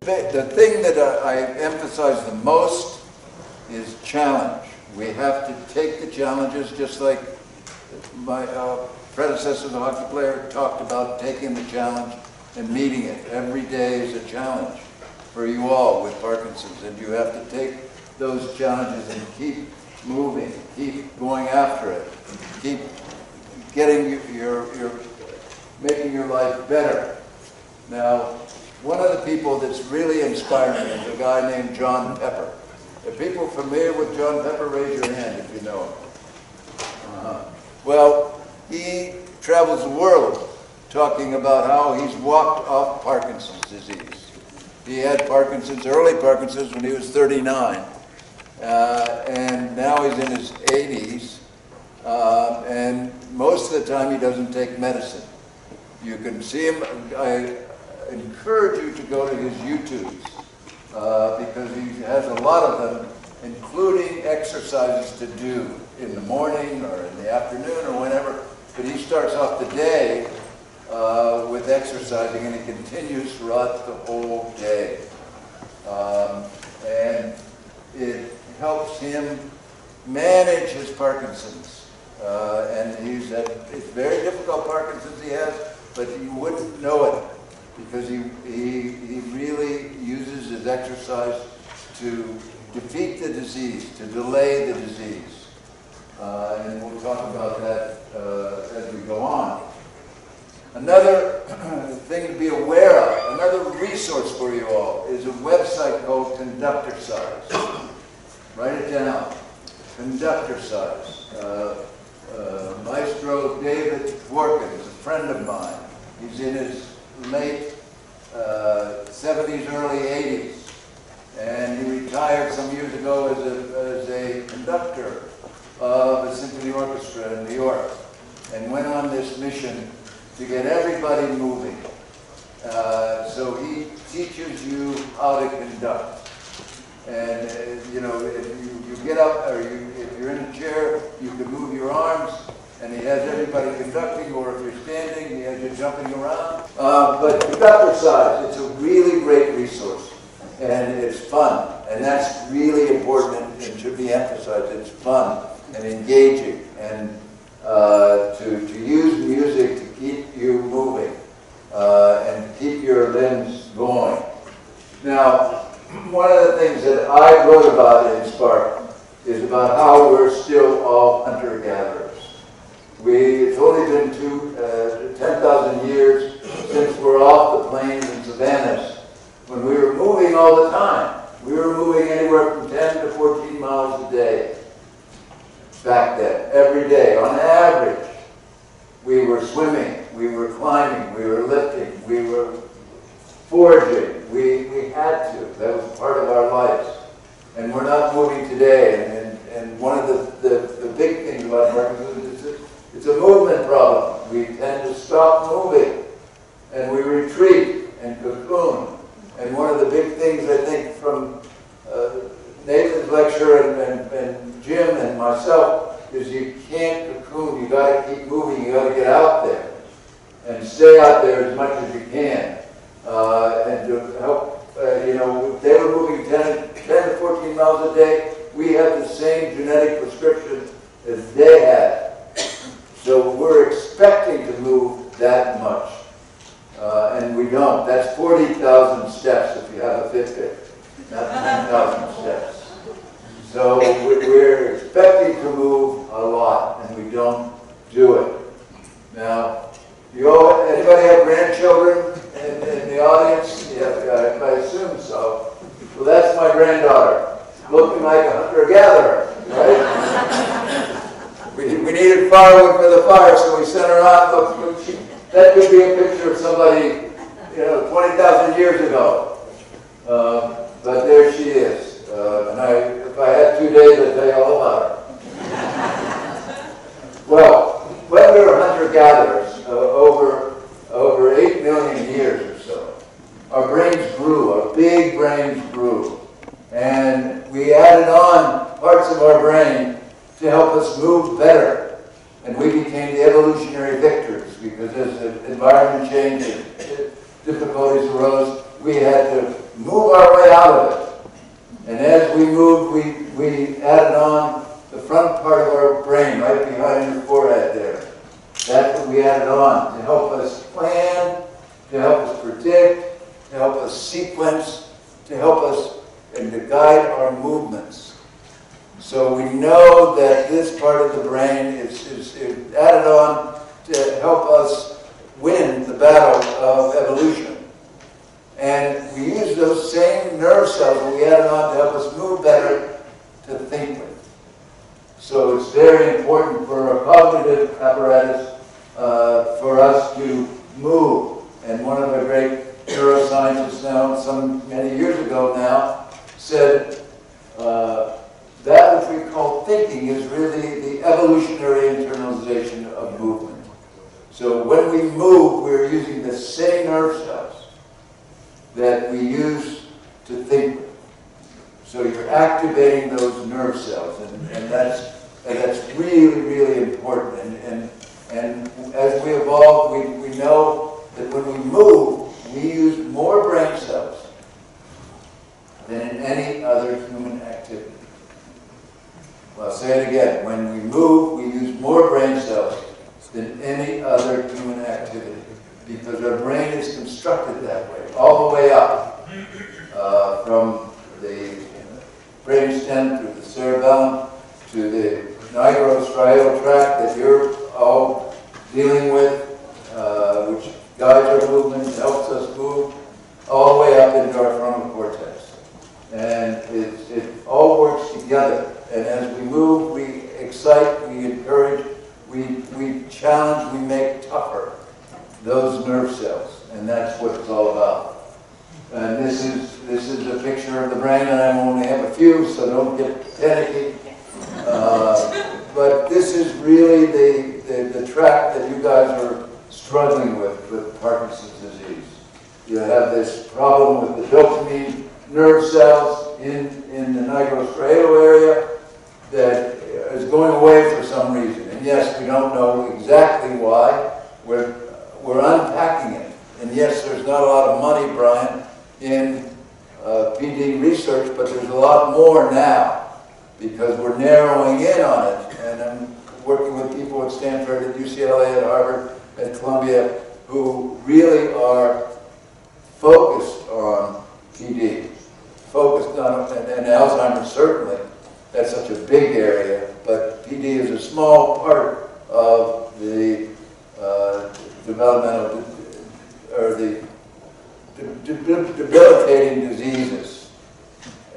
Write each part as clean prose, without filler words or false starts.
the thing that I emphasize the most is challenge. We have to take the challenges, just like my predecessor, the hockey player, talked about taking the challenge and meeting it. Every day is a challenge for you all with Parkinson's, and you have to take those challenges and keep moving, keep going after it, keep getting making your life better. Now, one of the people that's really inspiring me is a guy named John Pepper. Are people familiar with John Pepper? Raise your hand if you know him. Well, he travels the world talking about how he's walked off Parkinson's disease. He had Parkinson's, early Parkinson's, when he was 39. And now he's in his 80s. And most of the time he doesn't take medicine. You can see him. I encourage you to go to his YouTubes because he has a lot of them, including exercises to do in the morning or in the afternoon or whenever. But he starts off the day with exercising, and he continues throughout the whole day. And it helps him manage his Parkinson's. And it's very difficult Parkinson's he has, but you wouldn't know it because he really uses his exercise to defeat the disease, to delay the disease. And we'll talk about that as we go on. Another thing to be aware of, another resource for you all, is a website called Conductor Size. Write it down. Conductor Size. Maestro David Dworkin is a friend of mine. He's in his late 70s, early 80s. And he retired some years ago as a conductor of a symphony orchestra in New York, and went on this mission to get everybody moving. So he teaches you how to conduct. And you know, if you get up, or if you're in a chair, you can move your arms, and he has everybody conducting, or if you're standing, he has you jumping around. But Conductor Size, it's a really great resource, and it's fun, and that's really important and should be emphasized. It's fun and engaging, and to use music to keep you moving and keep your limbs going. Now, one of the things that I wrote about in Spark is about how we're still all hunter-gatherers. It's only been 10,000 years since we're off the plains and savannas, when we were moving all the time. We were moving anywhere from 10 to 14 miles a day back then, every day. On average, we were swimming, we were climbing, we were lifting, we were foraging. We had to. That was part of our lives. And we're not moving today. And one of the big things about Parkinson's is it's a movement problem. We tend to stop moving, and we retreat and cocoon. And one of the big things, I think, from Nathan's lecture and Jim and myself is you can't cocoon. You got to keep moving. You got to get out there and stay out there as much as you can. And to help, you know, they were moving 10 to 14 miles a day. We have the same genetic prescription as they had. So we're expecting to move that much. And we don't. That's 40,000 steps if you have a Fitbit, not 10,000 steps. So we're expecting to move a lot, and we don't do it. Now, anybody have grandchildren in the audience? Yeah, I assume so. Well, that's my granddaughter, looking like a hunter-gatherer, right? we needed firewood for the fire, so we sent her out. Look, that could be a picture of somebody, you know, 20,000 years ago. But there she is. And if I had 2 days, I'd tell you all about her. Well, when we were hunter-gatherers, over 8 million years or so, our brains grew, our big brains grew. And we added on parts of our brain to help us move better. And we became the evolutionary victors, because as the environment changed and difficulties arose, we had to move we added on to help us plan, to help us predict, to help us sequence, to help us and to guide our movements. So we know that this part of the brain is added on to help us win the battle of evolution. And we use those same nerve cells that we added on to help us move better to think with. So it's very important for our cognitive apparatus for us to move. And one of the great neuroscientists now, many years ago now, said that which we call thinking is really the evolutionary internalization of movement. So when we move, we're using the same nerve cells that we use to think with. So you're activating those nerve cells, and that's really, really important. And as we evolve, we know that when we move, we use more brain cells than in any other human activity. Well, I'll say it again. When we move, we use more brain cells than any other human activity, because our brain is constructed that way, all the way up, from the brainstem through the cerebellum to the nigrostriatal tract that you're all dealing with, which guides our movement, helps us move, all the way up into our frontal cortex. And it all works together. And as we move, we excite, we encourage, we challenge, we make tougher those nerve cells. And that's what it's all about. And this is a picture of the brain, and I only have a few, so don't get panicky. But this is really the track that you guys are struggling with Parkinson's disease. You have this problem with the dopamine nerve cells in the nigrostriatal area that is going away for some reason. And yes, we don't know exactly why. We're unpacking it. And yes, there's not a lot of money, Brian, in PD research, but there's a lot more now because we're narrowing in on it. And I'm working with people at Stanford, at UCLA, at Harvard, at Columbia, who really are focused on PD, focused on, and Alzheimer's certainly. That's such a big area, but PD is a small part of the developmental, or the debilitating diseases.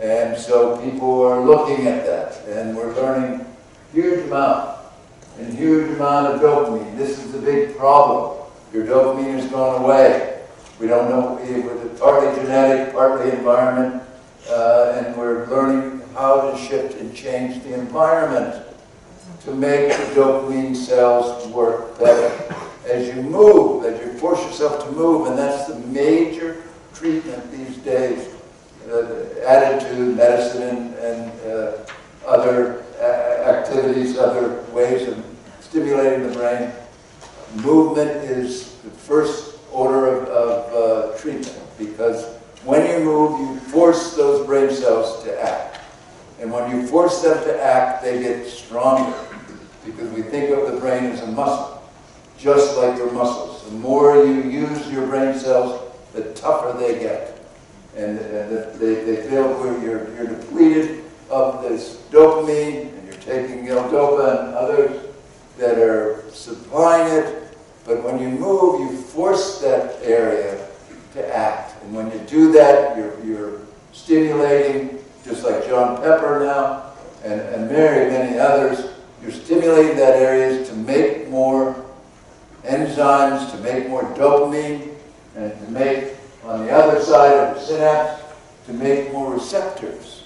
And so people are looking at that, and we're learning huge amount of dopamine. This is the big problem. Your dopamine has gone away. We don't know, it's partly genetic, partly environment, and we're learning how to shift and change the environment to make the dopamine cells work better. As you move, as you force yourself to move, and that's the major treatment these days, added to medicine and other activities, other ways of stimulating the brain. Movement is the first order of treatment, because when you move, you force those brain cells to act. And when you force them to act, they get stronger, because we think of the brain as a muscle, just like your muscles. The more you use your brain cells, the tougher they get. And they feel you're depleted of this dopamine, and you're taking L-dopa and others that are supplying it. But when you move, you force that area to act. And when you do that, you're stimulating, just like John Pepper now, and many others, you're stimulating that area to make more enzymes, to make more dopamine, and to make, on the other side of the synapse, to make more receptors.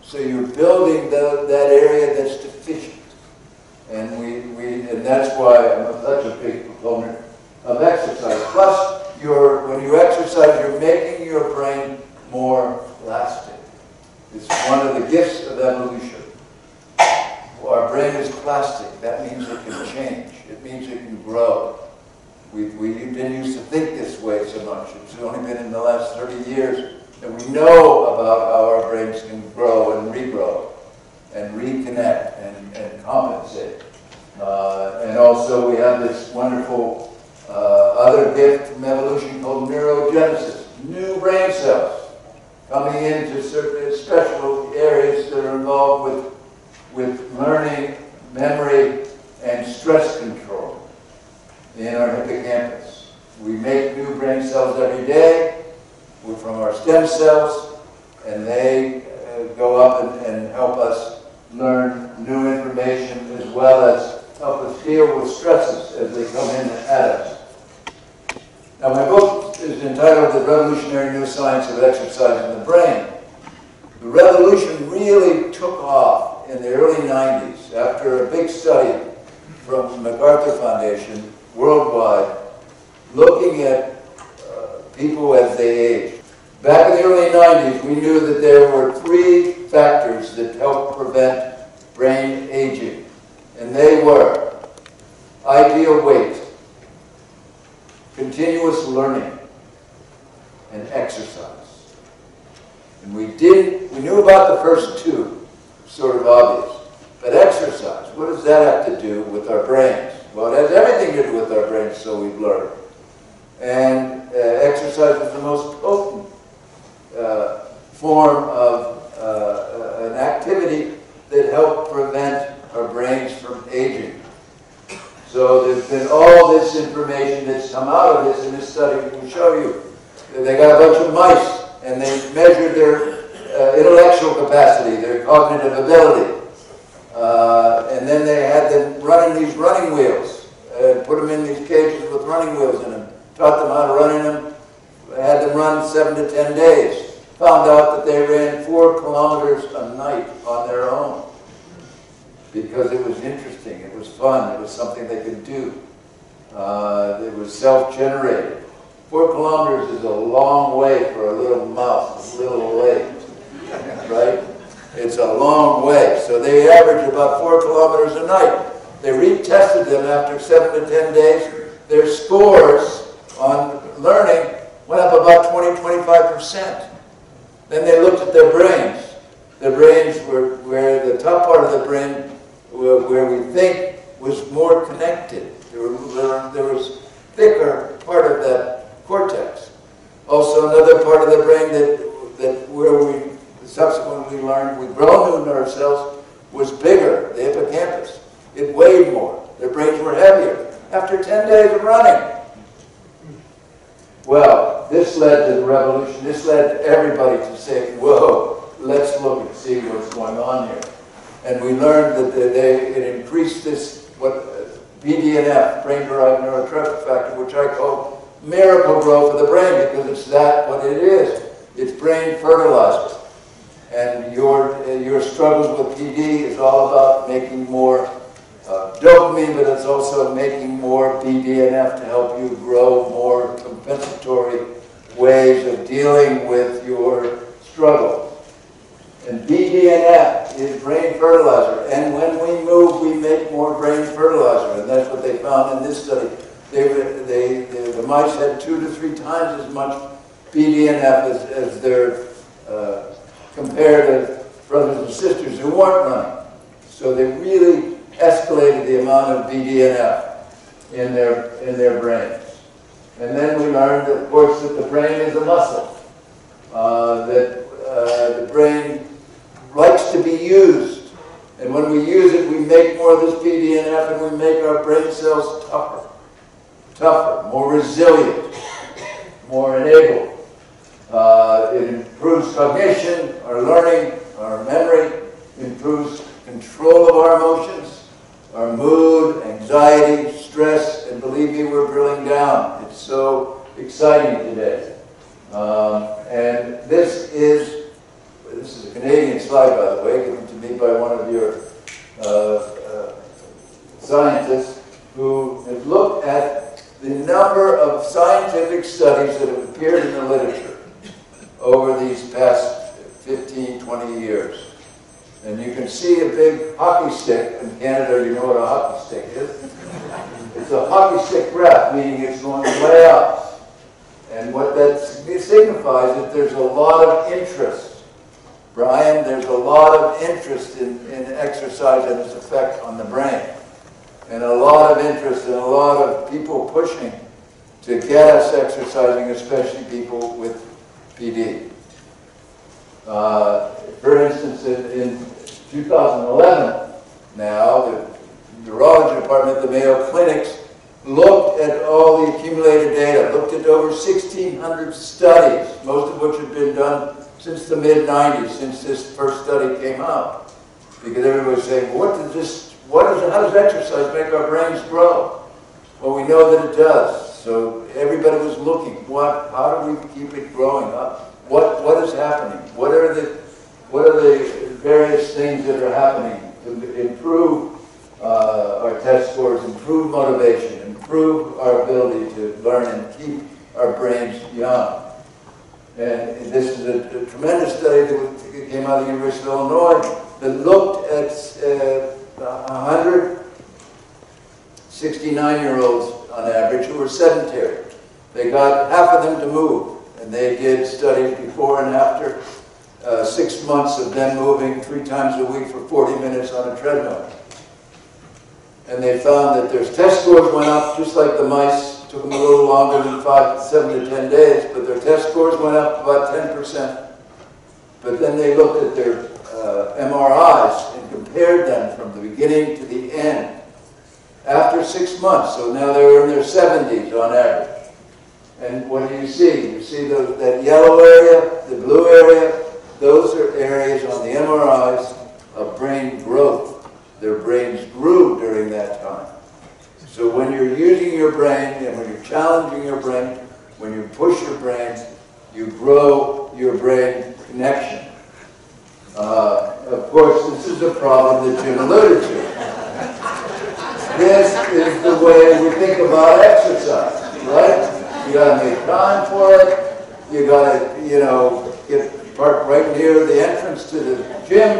So you're building that area that's deficient. And and that's why I'm such a big proponent of exercise. Plus, when you exercise, you're making your brain more plastic. It's one of the gifts of evolution. Our brain is plastic. That means it can change. It means it can grow. We didn't used to think this way so much. It's only been in the last 30 years that we know about how our brains can grow and regrow and reconnect and compensate. And also we have this wonderful other gift from evolution called neurogenesis, new brain cells coming into certain special areas that are involved with learning, memory, and stress control in our hippocampus. We make new brain cells every day from our stem cells, and they go up and help us learn new information as well as help us deal with stresses as they come in at us. Now, my book is entitled The Revolutionary New Science of Exercise in the Brain. The revolution really took off in the early 90s after a big study from the MacArthur Foundation worldwide looking at people as they age. Back in the early 90s, we knew that there were 3 factors that help prevent brain aging, and they were ideal weight, continuous learning, and exercise. And we knew about the first 2, sort of obvious. But exercise, what does that have to do with our brains? Well, it has everything to do with our brains, so we've learned. And exercise is the most potent form of an activity that helps prevent our brains from aging. So there's been all this information that's come out of this, and this study will show you. They got a bunch of mice, and they measured their intellectual capacity, their cognitive ability. And then they had them running these running wheels, put them in these cages with running wheels in them, taught them how to run in them, had them run 7 to 10 days. Found out that they ran 4 kilometers a night on their own because it was interesting, it was fun, it was something they could do. It was self-generated. 4 kilometers is a long way for a little mouse with little legs, right? It's a long way. So they averaged about 4 kilometers a night. They retested them after 7 to 10 days. Their scores on learning went up about 20–25%. Then they looked at their brains. Their brains were where the top part of the brain, where we think was more connected. There was thicker part of that cortex. Also another part of the brain that where we subsequently learned with grown new nerve cells was bigger, the hippocampus. It weighed more. Their brains were heavier after 10 days of running. Well, this led to the revolution. This led everybody to say, whoa, let's look and see what's going on here. And we learned that it increased this, BDNF, brain-derived neurotrophic factor, which I call miracle growth of the brain, because it's what it is. It's brain fertilizer. And your struggles with PD is all about making more dopamine, but it's also making more BDNF to help you grow more compensatory ways of dealing with your struggle. And BDNF is brain fertilizer. And when we move, we make more brain fertilizer. And that's what they found in this study. The mice had 2 to 3 times as much BDNF as their comparative brothers and sisters who weren't running. So they really escalated the amount of BDNF in their brains. And then we learned, of course, that the brain is a muscle. That the brain likes to be used. And when we use it, we make more of this BDNF and we make our brain cells tougher, more resilient, more enabled. It improves cognition, our learning, our memory, improves control of our emotions, our mood, anxiety, stress, and believe me, we're drilling down. It's so exciting today. And this is a Canadian slide, by the way, given to me by one of your scientists who have looked at the number of scientific studies that have appeared in the literature over these past 15, 20 years. And you can see a big hockey stick. In Canada, you know what a hockey stick is. It's a hockey stick graph, meaning it's going way up. And what that signifies is there's a lot of interest. Brian, there's a lot of interest in exercise and its effect on the brain. and a lot of interest and a lot of people pushing to get us exercising, especially people with PD. For instance, in 2011, now, the neurology department at the Mayo Clinics looked at all the accumulated data, looked at over 1,600 studies, most of which had been done since the mid-90s, since this first study came out. Because everybody was saying, how does exercise make our brains grow? Well, we know that it does. So everybody was looking, how do we keep it growing up? What is happening? What are the various things that are happening to improve our test scores, improve motivation, improve our ability to learn and keep our brains young? And this is a tremendous study that came out of the University of Illinois that looked at 100 69-year-olds on average who were sedentary. They got half of them to move, and they did studies before and after 6 months of them moving 3 times a week for 40 minutes on a treadmill. And they found that their test scores went up just like the mice. It took them a little longer than 7 to 10 days, but their test scores went up about 10%. But then they looked at their MRIs and compared them from the beginning to the end after 6 months. So now they were in their 70s on average. And what do you see? You see that yellow area, the blue area, those are areas on the MRIs of brain growth. Their brains grew during that time. So when you're using your brain and when you're challenging your brain, when you push your brain, you grow your brain connection. Of course, this is a problem that Jim alluded to. This is the way we think about exercise, right? You got to make time for it. You got to, get parked right near the entrance to the gym,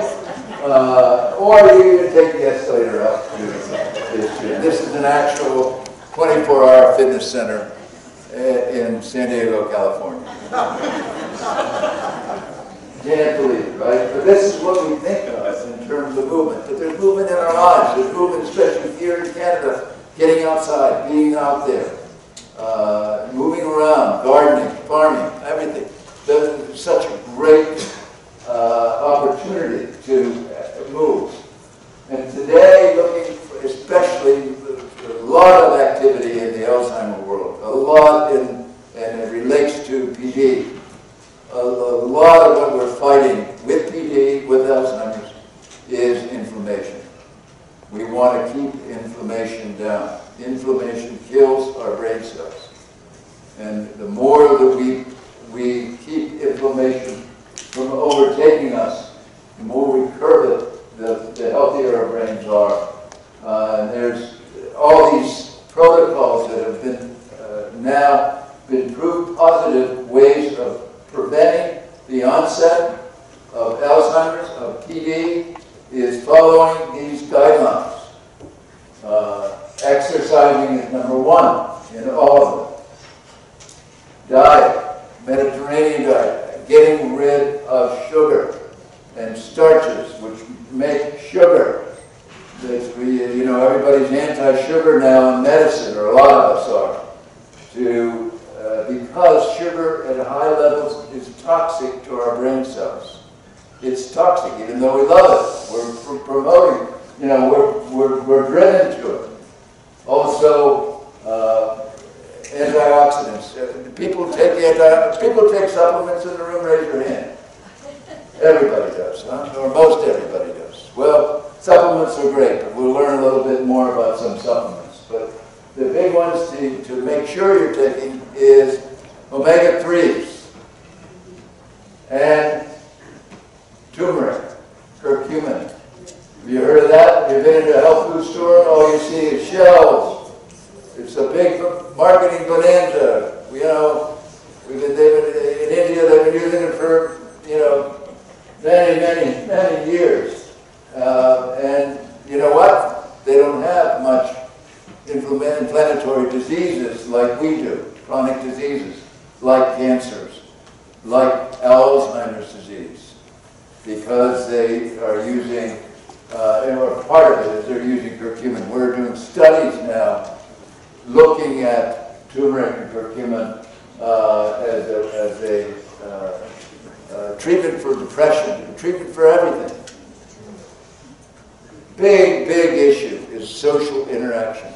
or you can take the escalator up to this gym. This is an actual 24-hour fitness center in San Diego, California. Can't believe it, right? But this is what we think of in terms of movement. But there's movement in our lives. There's movement, especially here in Canada, getting outside, being out there, moving around, gardening, farming, everything. There's such a great opportunity to move. And today, looking for especially a lot of activity in the Alzheimer world, a lot and it relates to PD. A lot of what we're fighting with PD, with Alzheimer's, is inflammation. We want to keep inflammation down. Inflammation kills our brain cells. And the more that we keep inflammation from overtaking us, the more we curb it, the healthier our brains are. And there's all these protocols that have been now been proved positive ways of preventing the onset of Alzheimer's, of PD, is following these guidelines. Exercising is number one in all of them. Diet, Mediterranean diet, getting rid of sugar and starches, which make sugar. Everybody's anti-sugar now in medicine, or a lot of us are, because sugar at high levels is toxic to our brain cells. It's toxic, even though we love it. We're promoting, we're driven to it. Also, antioxidants. People take supplements in the room, raise your hand. Everybody does, huh? Or most everybody does. Well, supplements are great, but we'll learn a little bit more about some supplements. But the big ones to make sure you're taking is omega-3s and turmeric, curcumin. Have you heard of that? You've been into a health food store, all you see is shelves. It's a big marketing bonanza. In India they've been using it for, many years. And you know what? They don't have much inflammatory diseases like we do, chronic diseases, like cancers, like Alzheimer's disease, because they are using or part of it is they're using curcumin. We're doing studies now looking at turmeric and curcumin as a treatment for depression, treatment for everything. Big issue is social interaction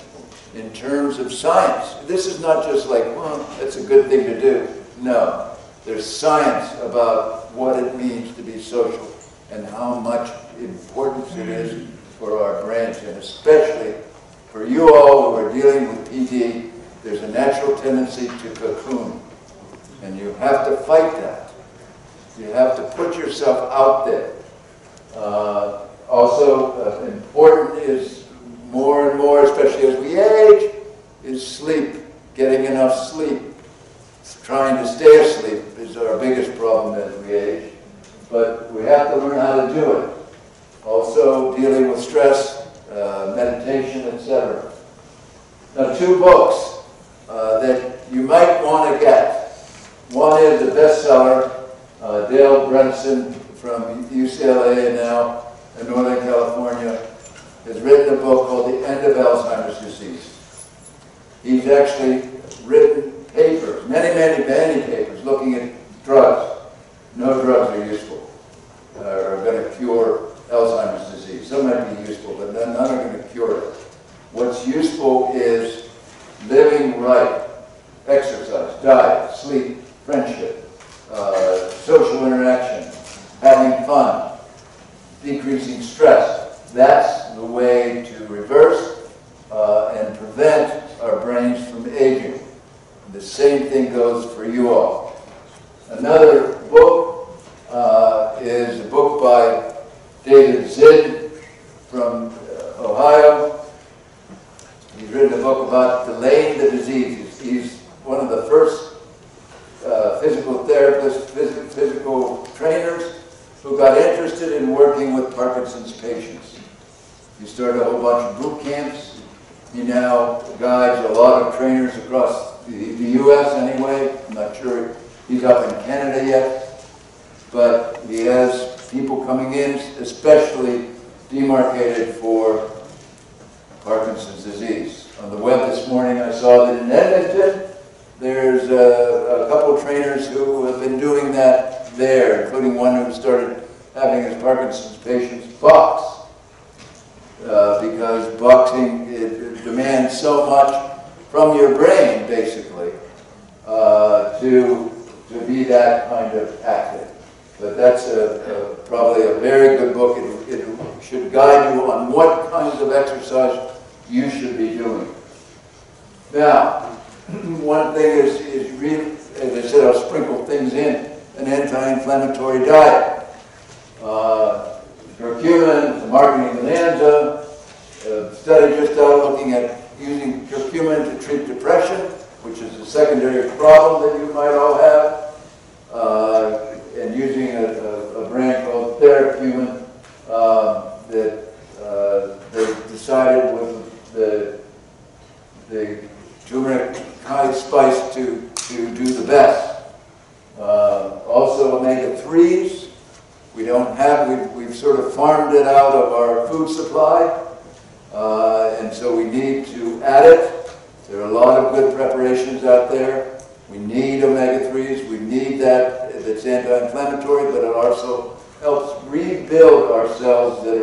in terms of science. This is not just like, well, that's a good thing to do. No, there's science about what it means to be social and how much importance it is for our brains, and especially for you all who are dealing with PD. There's a natural tendency to cocoon, and you have to fight that. You have to put yourself out there. Also important is more and more, especially as we age, is sleep. Getting enough sleep. Trying to stay asleep is our biggest problem as we age. But we have to learn how to do it. Also dealing with stress, meditation, etc. Now, 2 books that you might want to get. One is a bestseller, Dale Bredesen from UCLA now in Northern California has written a book called The End of Alzheimer's Disease. He's actually written papers, many papers, looking at drugs. No drugs are useful, are going to cure Alzheimer's disease. Some might be useful, but none are going to cure it. What's useful is living right, exercise, diet, sleep, friendship, social interaction, having fun, decreasing stress. That's the way to reverse and prevent our brains from aging. The same thing goes for you all. Another book is a book by David Zinn from Ohio. He's written a book about delaying the disease. He's one of the first physical therapists, physical trainers who got interested in working with Parkinson's patients. He started a whole bunch of boot camps. He now guides a lot of trainers across the U.S. anyway. I'm not sure he's up in Canada yet, but he has people coming in, especially demarcated for Parkinson's disease. On the web this morning, I saw that in Edmonton, there's a couple of trainers who have been doing that there, including one who started having his Parkinson's patients box. Because boxing it demands so much from your brain, basically, to be that kind of active. But that's probably a very good book. It should guide you on what kinds of exercise you should be doing. Now, one thing is really, as I said, I'll sprinkle things in, an anti-inflammatory diet. Curcumin, the marketing bonanza, a study just out looking at using curcumin to treat depression, which is a secondary problem that you might all have, and using a brand called Theracumin that they decided was the turmeric high spice to do the best. Also omega-3s. We don't have, we've sort of farmed it out of our food supply, and so we need to add it. There are a lot of good preparations out there. We need omega-3s. We need that. It's anti-inflammatory, but it also helps rebuild our cells that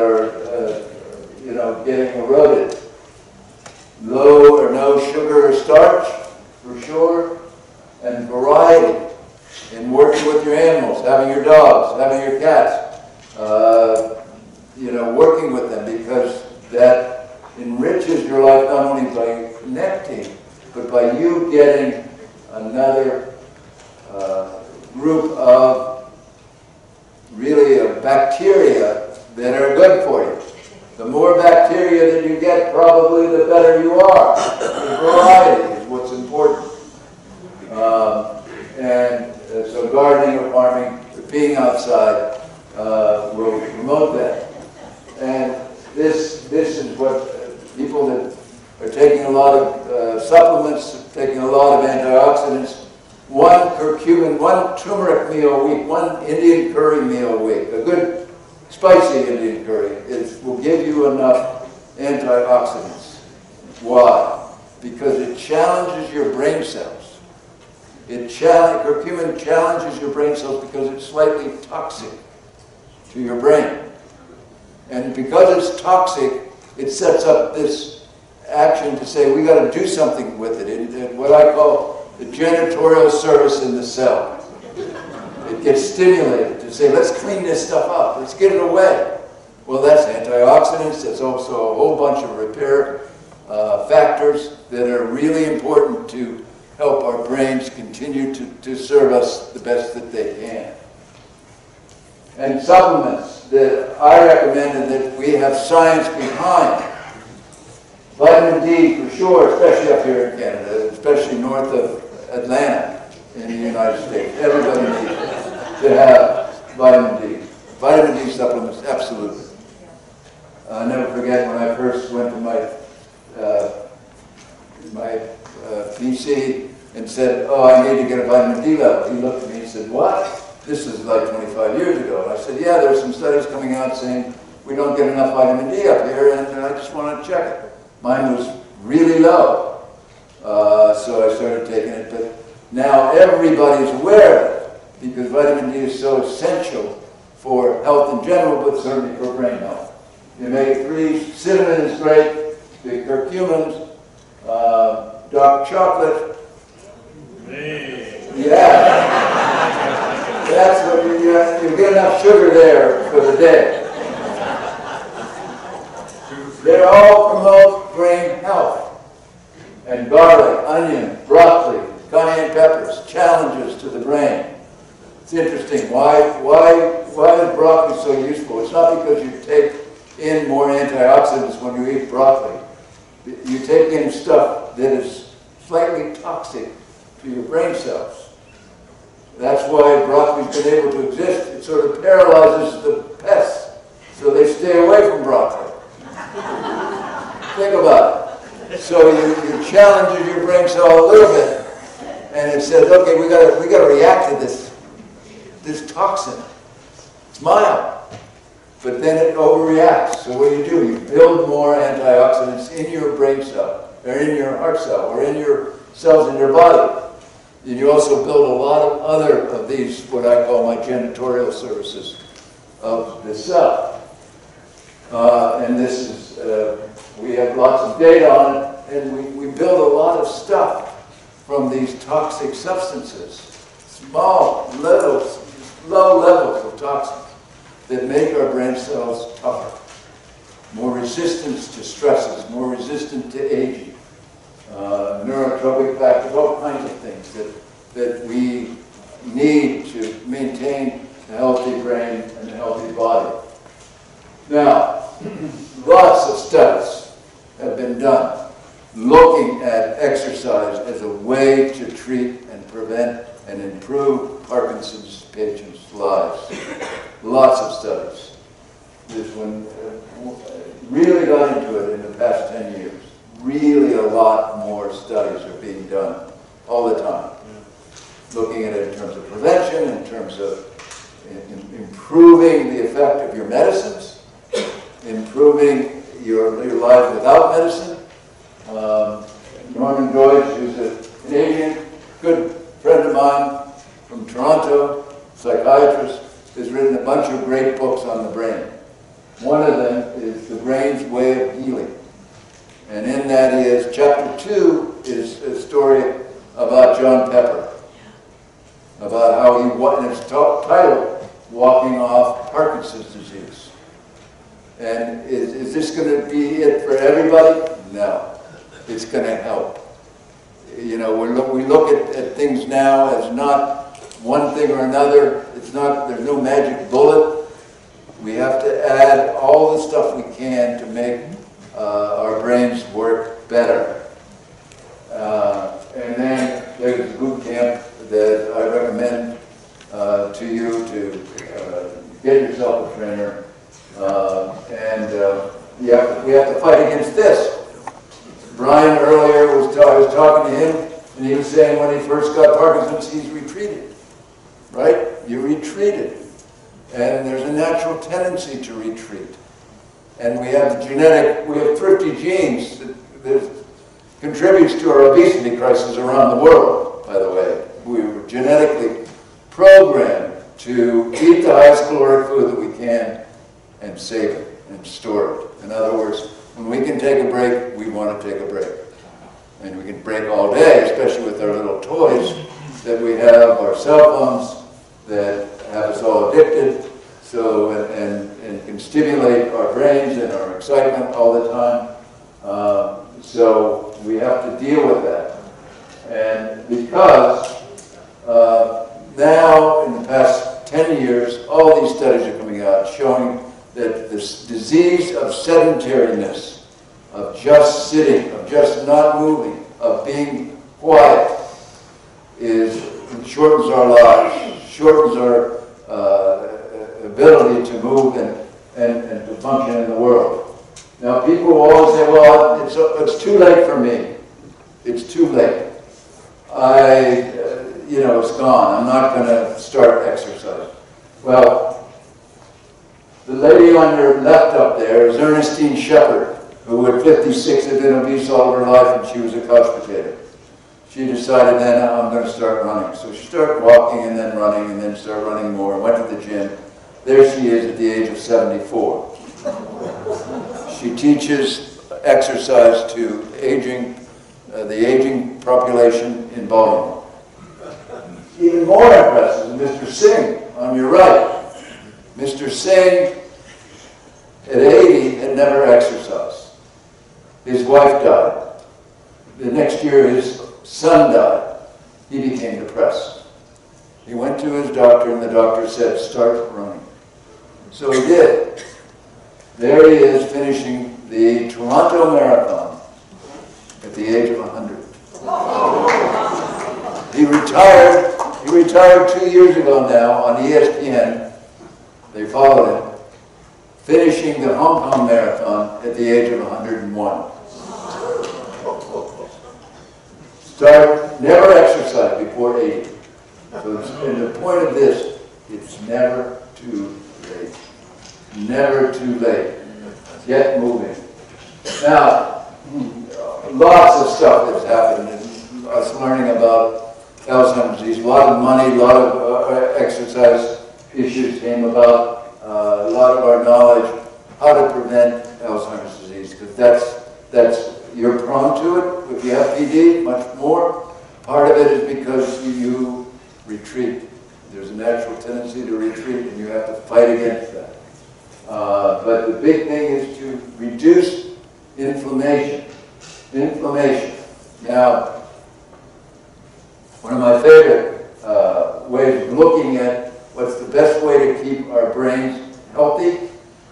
are you know, getting eroded. Low or no sugar or starch, for sure, and variety in working with your animals, having your dogs, having your cats, you know, working with them, because that enriches your life not only by connecting, but by you getting another group of really bacteria that are good for you. The more bacteria that you get, probably the better you are. The variety is what's important. So gardening or farming, being outside will promote that. And this is what people that are taking a lot of supplements, taking a lot of antioxidants, one curcumin, one turmeric meal a week, one Indian curry meal a week, a good spicy Indian curry. It will give you enough antioxidants. Why? Because it challenges your brain cells. Curcumin challenges your brain cells because it's slightly toxic to your brain. And because it's toxic, it sets up this action to say, we got to do something with it. What I call the janitorial service in the cell. It gets stimulated to say, let's clean this stuff up, let's get it away. Well, that's antioxidants, that's also a whole bunch of repair factors that are really important to help our brains continue to serve us the best that they can. And supplements that I recommend and that we have science behind. Vitamin D for sure, especially up here in Canada, especially north of Atlanta in the United States. Everybody needs to have vitamin D. Vitamin D supplements, absolutely. I'll never forget when I first went to my PC and said, oh, I need to get a vitamin D level. He looked at me and said, what? This is like 25 years ago. And I said, yeah, there's some studies coming out saying we don't get enough vitamin D up here, and I just want to check it. Mine was really low, so I started taking it. But now everybody's aware of it because vitamin D is so essential for health in general, but certainly for brain health. The omega-3, cinnamon is great, the curcumins, dark chocolate. Yeah. That's what you get enough sugar there for the day. They all promote brain health. And garlic, onion, broccoli, cayenne peppers, challenges to the brain. It's interesting. Why is broccoli so useful? It's not because you take in more antioxidants when you eat broccoli. You take in stuff that is slightly toxic to your brain cells. That's why broccoli's been able to exist. It sort of paralyzes the pests, so they stay away from broccoli. Think about it. So you challenge your brain cell a little bit, and it says, okay, we gotta react to this toxin. It's mild, but then it overreacts. So what do? You build more antioxidants in your brain cell, or in your heart cell, or in your cells in your body. And you also build a lot of other of these, what I call my janitorial services of the cell. And this is, we have lots of data on it, and we build a lot of stuff from these toxic substances. Small, low levels of toxins that make our brain cells tougher. More resistance to stresses, more resistant to aging. Neurotropic factors, all kinds of things that we need to maintain a healthy brain and a healthy body. Now, lots of studies have been done looking at exercise as a way to treat and prevent and improve Parkinson's patients' lives. Lots of studies. This one really got into it in the past 10 years. Really a lot more studies are being done all the time. Looking at it in terms of prevention, in terms of improving the effect of your medicines, improving your life without medicine. Norman Deutsch, who's a Canadian, good friend of mine from Toronto, psychiatrist, has written a bunch of great books on the brain. One of them is The Brain's Way of Healing. And in that is, chapter 2 is a story about John Pepper, about how he, and it's titled, Walking Off Parkinson's Disease. And is this going to be it for everybody? No. It's going to help. You know, we look at things now as not one thing or another. It's not, there's no magic bullet. We have to add all the stuff we can to make our brains work better. And then there's a boot camp that I recommend to you to get yourself a trainer. We have to fight against this. Brian earlier I was talking to him, and he was saying when he first got Parkinson's, he's retreated, right? You retreated. And there's a natural tendency to retreat. And we have thrifty genes that contributes to our obesity crisis around the world, by the way. We were genetically programmed to eat the highest caloric food that we can and save it and store it. In other words, when we can take a break, we want to take a break. And we can break all day, especially with our little toys that we have, our cell phones that have us all addicted, so and can stimulate our brains and our excitement all the time. So we have to deal with that. And because now, in the past 10 years, all these studies are coming out showing that this disease of sedentariness, of just sitting, of just not moving, of being quiet, shortens our lives, shortens our ability to move and to function in the world. Now, people always say, well, it's too late for me. It's too late. It's gone. I'm not going to start exercising. Well, the lady on your left up there is Ernestine Shepherd, who at 56 had been obese all her life, and she was a couch potato. She decided then, I'm going to start running. So she started walking and then running and then started running more, went to the gym. There she is at the age of 74. She teaches exercise to the aging population in Baltimore. Even more impressive is Mr. Singh on your right. Mr. Singh, at 80, had never exercised. His wife died. The next year, his son died. He became depressed. He went to his doctor, and the doctor said, start running. So he did. There he is, finishing the Toronto Marathon at the age of 100. He retired 2 years ago now on ESPN. They followed him, finishing the Hong Kong Marathon at the age of 101. Never exercise before 80. So and the point of this, it's never too late. Never too late. Get moving. Now, lots of stuff has happened in us learning about Alzheimer's disease. A lot of money, a lot of exercise issues came about, a lot of our knowledge how to prevent Alzheimer's disease, because you're prone to it. If you have PD, much more. Part of it is because you retreat. There's a natural tendency to retreat, and you have to fight against that. But the big thing is to reduce inflammation. Now, one of my favorite ways of looking at what's the best way to keep our brains healthy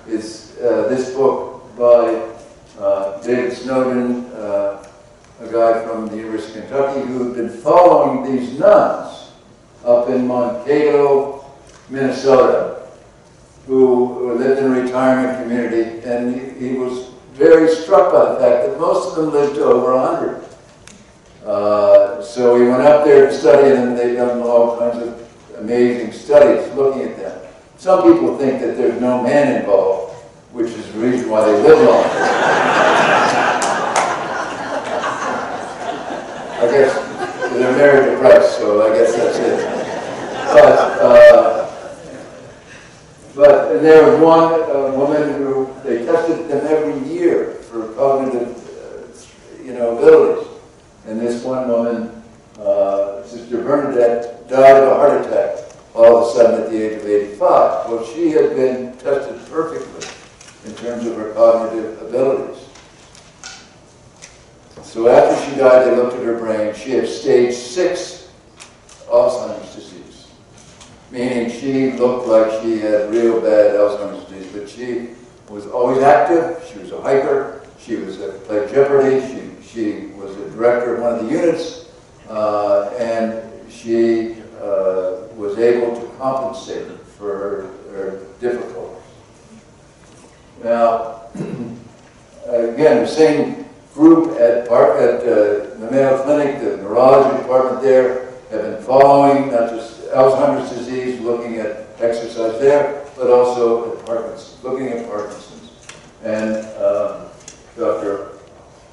is this book by David Snowden, a guy from the University of Kentucky who had been following these nuns up in Mankato, Minnesota, who lived in a retirement community, and he was very struck by the fact that most of them lived to over 100. So he went up there to study them, and they've done all kinds of amazing studies looking at them. Some people think that there's no man involved, which is the reason why they live long. I guess they're married to Christ, so I guess that's it. But there was one woman who they tested them every year for cognitive, abilities. And this one woman, Sister Bernadette, died of a heart attack all of a sudden at the age of 85. Well, she had been tested perfectly in terms of her cognitive abilities. So after she died, they looked at her brain. She had stage 6 Alzheimer's disease, meaning she looked like she had real bad Alzheimer's disease, but she was always active. She was a hiker. She played Jeopardy. She was a director of one of the units, and she was able to compensate for her difficulties. Now, again, the same group at the Mayo Clinic, the neurology department there, have been following not just Alzheimer's disease, looking at exercise there, but also at Parkinson's, looking at Parkinson's. And Dr.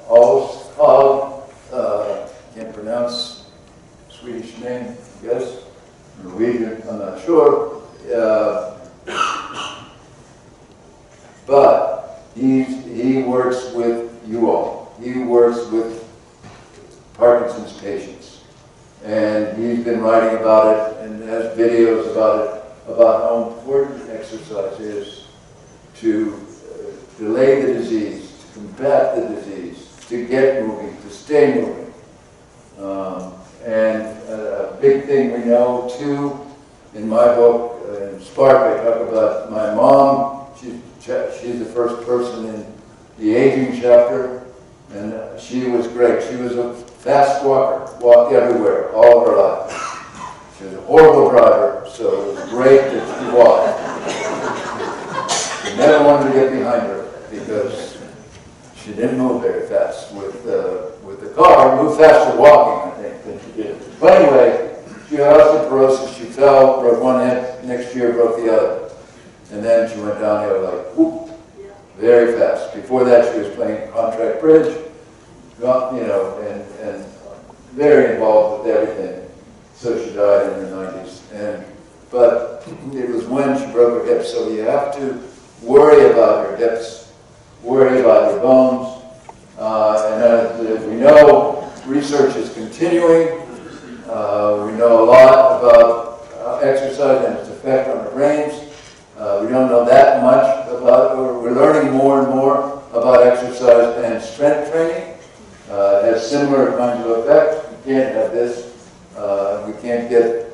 Alzheimer, can't pronounce Swedish name, I guess, Norwegian, I'm not sure. But he works with you all. He works with Parkinson's patients. And he's been writing about it and has videos about it, about how important exercise is to delay the disease, to combat the disease, to get moving, to stay moving. And a big thing we know too, in my book, in Spark, I talk about my mom. She's the first person in the aging chapter, and she was great. She was a fast walker, walked everywhere, all of her life. She was a horrible driver, so it was great that she walked. We never wanted to get behind her because she didn't move very fast with the car. Moved faster walking, I think, than she did. But anyway, she had osteoporosis. She fell, broke one hip. Next year, broke the other. And then she went downhill like, whoop, very fast. Before that, she was playing contract bridge, you know, and very involved with everything. So she died in her 90s. But it was when she broke her hips. So you have to worry about your hips, worry about your bones. And as we know, research is continuing. We know a lot about exercise and its effect on our brains. We don't know that much about, we're learning more and more about exercise and strength training. It has similar kinds of effects. We can't have this. We can't get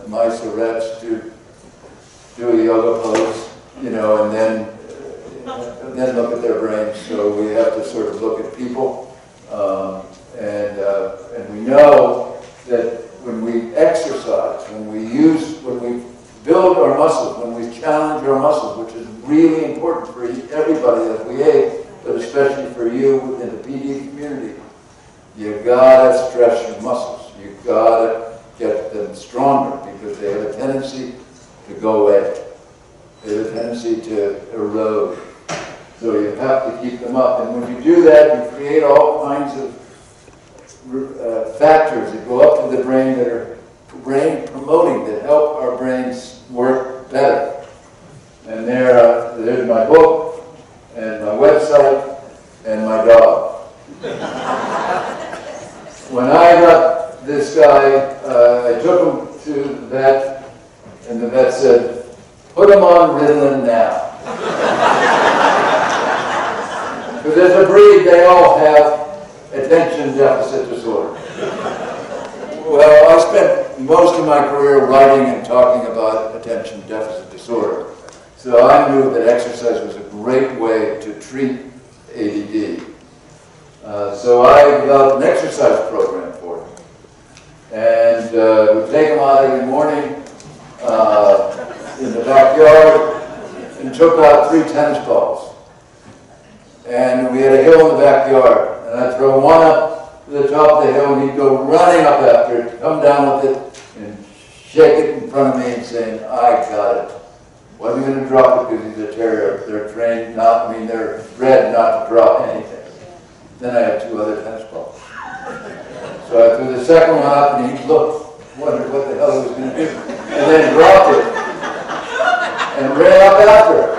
mice or rats to do a yoga pose, you know, and then look at their brains. So we have to sort of look at people. And we know that when we exercise, when we build our muscles, when we challenge our muscles, which is really important for everybody as we age, but especially for you in the PD community, you gotta stress your muscles. You gotta get them stronger because they have a tendency to go away. They have a tendency to erode. So you have to keep them up. And when you do that, you create all kinds of factors that go up to the brain that are brain promoting, that help our brains work better. And there's my book, and my website, and my dog. When I got this guy, I took him to the vet, and the vet said, put him on Ritalin now. Because as a breed, they all have attention deficit disorder. Well, I spent most of my career writing and talking about attention deficit disorder. So I knew that exercise was a great way to treat ADD. So I developed an exercise program for him. And we take him out every morning in the backyard and took out 3 tennis balls. And we had a hill in the backyard. And I'd throw one up to the top of the hill, and he'd go running up after it, come down with it, and shake it in front of me and saying, I got it. Wasn't going to drop it because he's a terrier. They're trained not, they're bred not to drop anything. Then I had 2 other tennis balls. So I threw the second one up, and he looked, wondered what the hell he was going to do, and then dropped it, and ran up after it.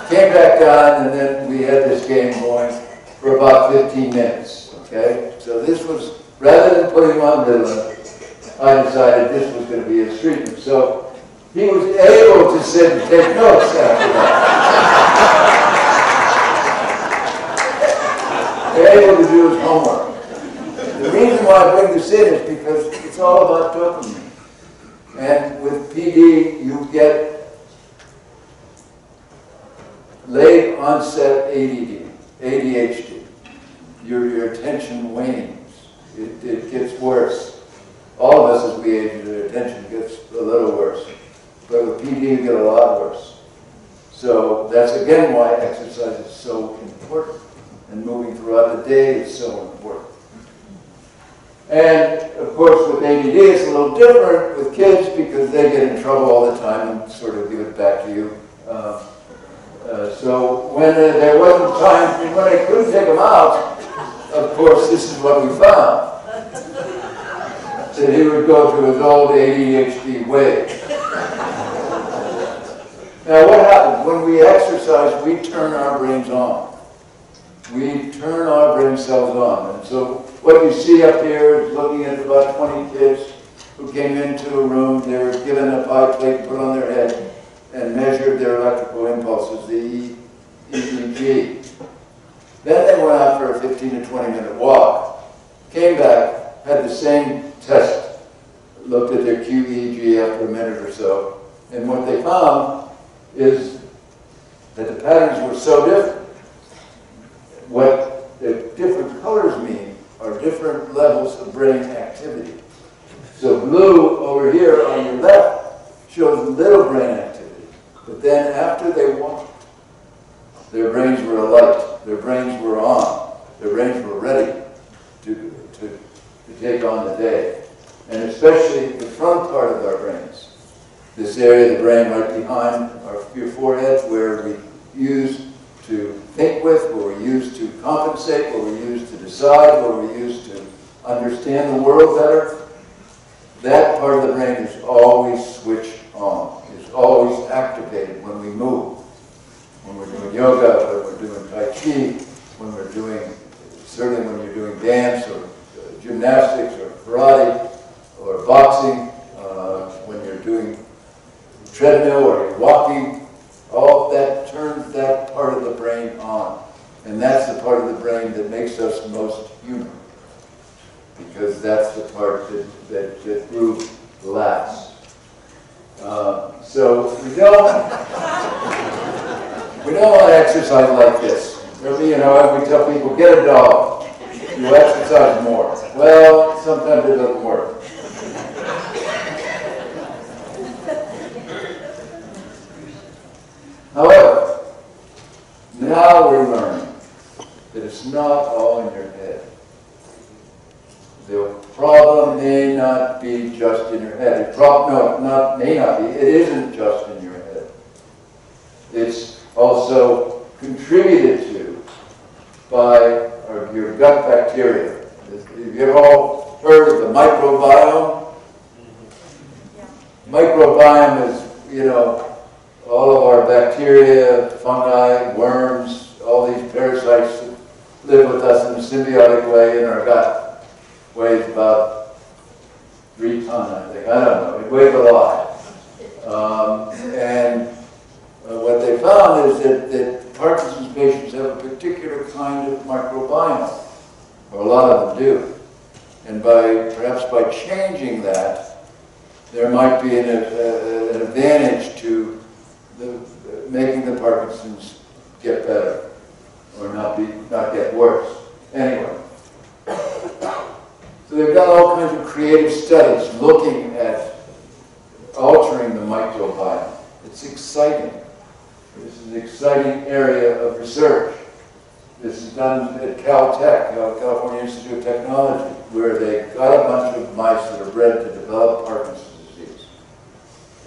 Came back down, and then we had this game going for about 15 minutes, okay? So this was, rather than putting him on Ritalin, I decided this was going to be his treatment. So he was able to sit and take notes after that. Able to do his homework. The reason why I bring this in is because it's all about dopamine. And with PD, you get late onset ADHD. Your attention wanes. It gets worse. All of us as we age, the attention gets a little worse. But with PD, you get a lot worse. So that's again why exercise is so important. And moving throughout the day is so important. And of course, with ADD, it's a little different with kids because they get in trouble all the time and sort of give it back to you. So when there wasn't time, when I couldn't take them out, of course, this is what we found. That he would go to his old ADHD ways. Now what happens? When we exercise, we turn our brains on. We turn our brain cells on. And so what you see up here is looking at about 20 kids who came into a room. They were given a pie plate put on their head and measured their electrical impulses, the EEG. Then they went out for a 15 to 20 minute walk, came back, had the same test, looked at their QEEG after a minute or so, and what they found is that the patterns were so different. What the different colors mean are different levels of brain activity. So blue over here on your left shows little brain activity, but then after they walked, their brains were alight, their brains were on, their brains were ready to take on the day. And especially the front part of our brains, this area of the brain right behind your forehead where we use to think with, where we use to compensate, where we use to decide, where we use to understand the world better, that part of the brain is always switched on, is always activated when we move. When we're doing yoga, when we're doing Tai Chi, when we're doing, certainly when you're doing dance or gymnastics or karate or boxing, when you're doing treadmill or you're walking, all that turns that part of the brain on. And that's the part of the brain that makes us most human. Because that's the part that grew last. So we don't want to exercise like this. You know, we tell people, get a dog. You exercise more. Well, sometimes it doesn't work. However, now we're learning that it's not all in your head. The problem may not be just in your head. May not be. It isn't just in your head. It's also contributed to by your gut bacteria. Have you all heard of the microbiome? Yeah. Microbiome is, you know, all of our bacteria, fungi, worms, all these parasites that live with us in a symbiotic way in our gut. Weighs about 3 tons, I think. I don't know. It weighs a lot. What they found is that Parkinson's patients have a particular kind of microbiome, or a lot of them do. And perhaps by changing that, there might be an advantage to making the Parkinson's get better, or not get worse. Anyway. So they've done all kinds of creative studies looking at altering the microbiome. It's exciting. This is an exciting area of research. This is done at Caltech, California Institute of Technology, where they got a bunch of mice that are bred to develop Parkinson's disease.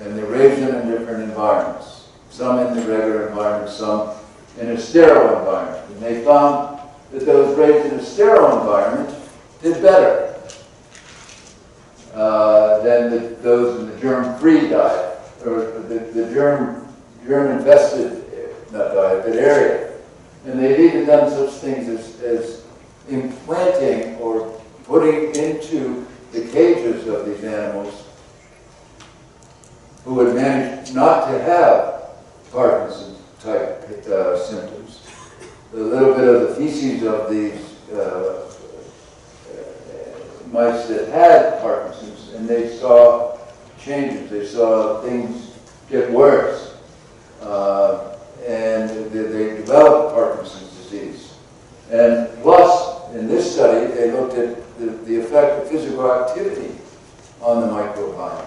And they raised them in different environments. Some in the regular environment, some in a sterile environment. And they found that those raised in a sterile environment did better than those in the germ-free diet, or the germ-infested, not diet, but area. And they've even done such things as implanting or putting into the cages of these animals who had managed not to have Parkinson-type symptoms. A little bit of the feces of these mice that had Parkinson's, and they saw changes. They saw things get worse. And they developed Parkinson's disease. And plus, in this study, they looked at the effect of physical activity on the microbiome.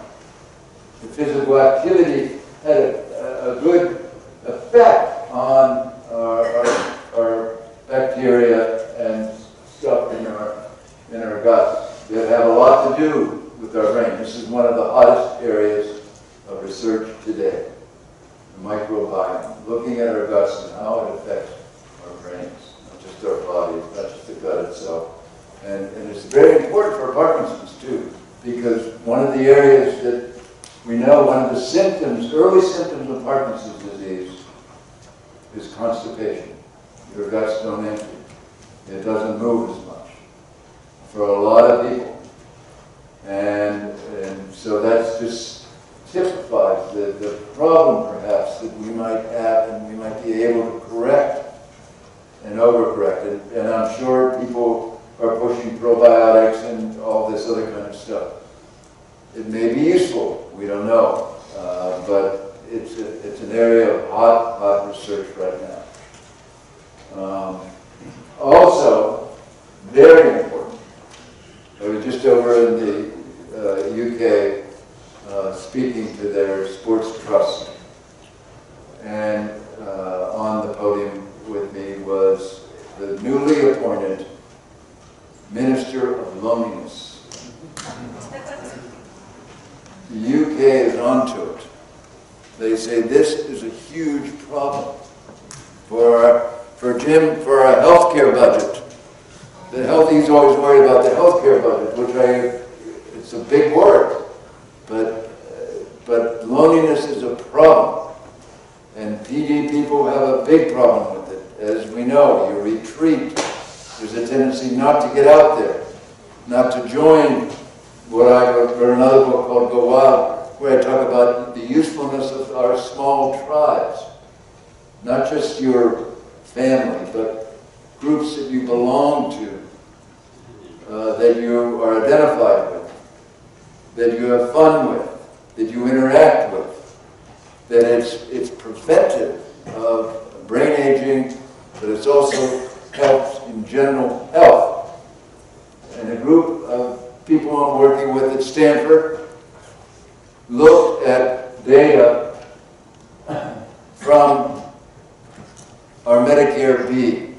The physical activity had a good effect on our bacteria and stuff in our guts that have a lot lot to do with our brain. This is one of the hottest areas of research today, the microbiome, looking at our guts and how it affects our brains, not just our bodies, not just the gut itself. And it's very important for Parkinson's too, because one of the areas that we know, one of the symptoms, early symptoms of Parkinson's disease is constipation. Your guts don't empty. It doesn't move as much for a lot of people. And so that's just typifies the problem perhaps that we might have and we might be able to correct and overcorrect. And I'm sure people are pushing probiotics and all this other kind of stuff. It may be useful, we don't know, but it's an area of hot research right now. Also, very important, I was just over in the UK speaking to their sports trust, and on the podium with me was the newly appointed Minister of Loneliness. The UK is onto it. They say this is a huge problem for our healthcare budget. He's always worried about the healthcare budget, it's a big word, but loneliness is a problem, and PD people have a big problem with it. As we know, you retreat. There's a tendency not to get out there, not to join what I wrote for another book called Go Wild, where I talk about the usefulness of our small tribes, not just your family, but groups that you belong to, that you are identified with, that you have fun with, that you interact with, that it's preventive of brain aging, but it's also helps in general health. And a group of people I'm working with at Stanford looked at data from our Medicare B.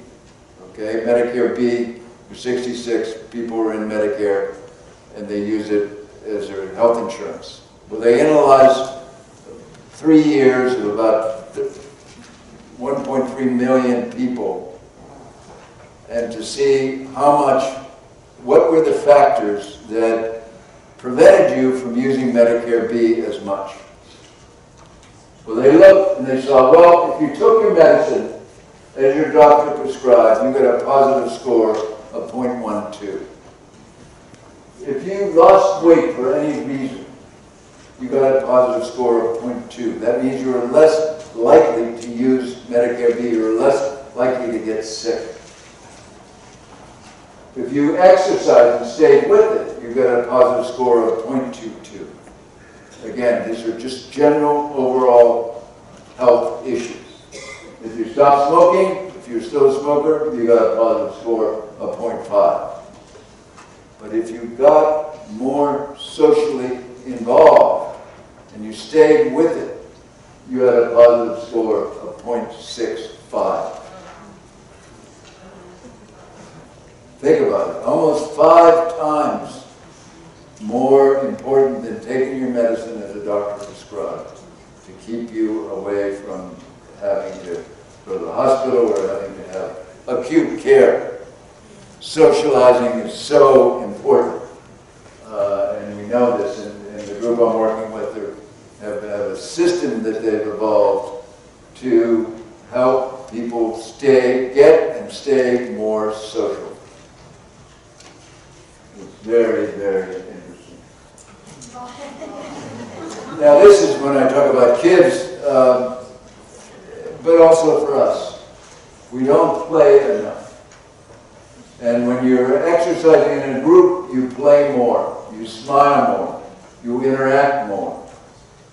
Okay, Medicare B, for 66 people were in Medicare, and they use it as their health insurance. Well, they analyzed 3 years of about 1.3 million people, and to see what were the factors that prevented you from using Medicare B as much. Well, they looked and they saw, well, if you took your medicine as your doctor prescribed, you got a positive score of 0.12. If you lost weight for any reason, you got a positive score of 0.2. That means you are less likely to use Medicare B. You're less likely to get sick. If you exercise and stayed with it, you get a positive score of 0.22. Again, these are just general overall health issues. If you stop smoking, if you're still a smoker, you got a positive score of 0.5. But if you got more socially involved and you stayed with it, you had a positive score of 0.65. Think about it, almost 5 times more important than taking your medicine as a doctor prescribed to keep you away from having to go to the hospital or having to have acute care. Socializing is so important, and we know this, and the group I'm working with have a system that they've evolved to help people get and stay more social. It's very, very interesting. Now this is when I talk about kids, but also for us. We don't play enough. And when you're exercising in a group, you play more, you smile more, you interact more.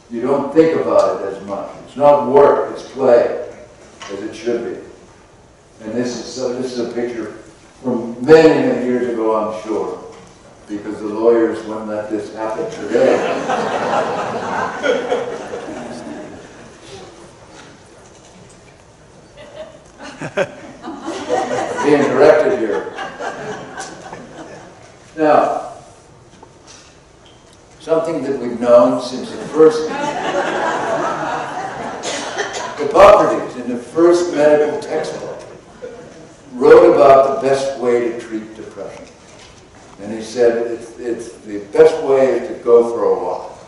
You don't think about it as much. It's not work, it's play, as it should be. And this is a picture from many, many years ago, I'm sure, because the lawyers wouldn't let this happen today. Being corrected here. Now, something that we've known since the first Hippocrates, in the first medical textbook, wrote about the best way to treat depression. And he said it's the best way is to go for a walk.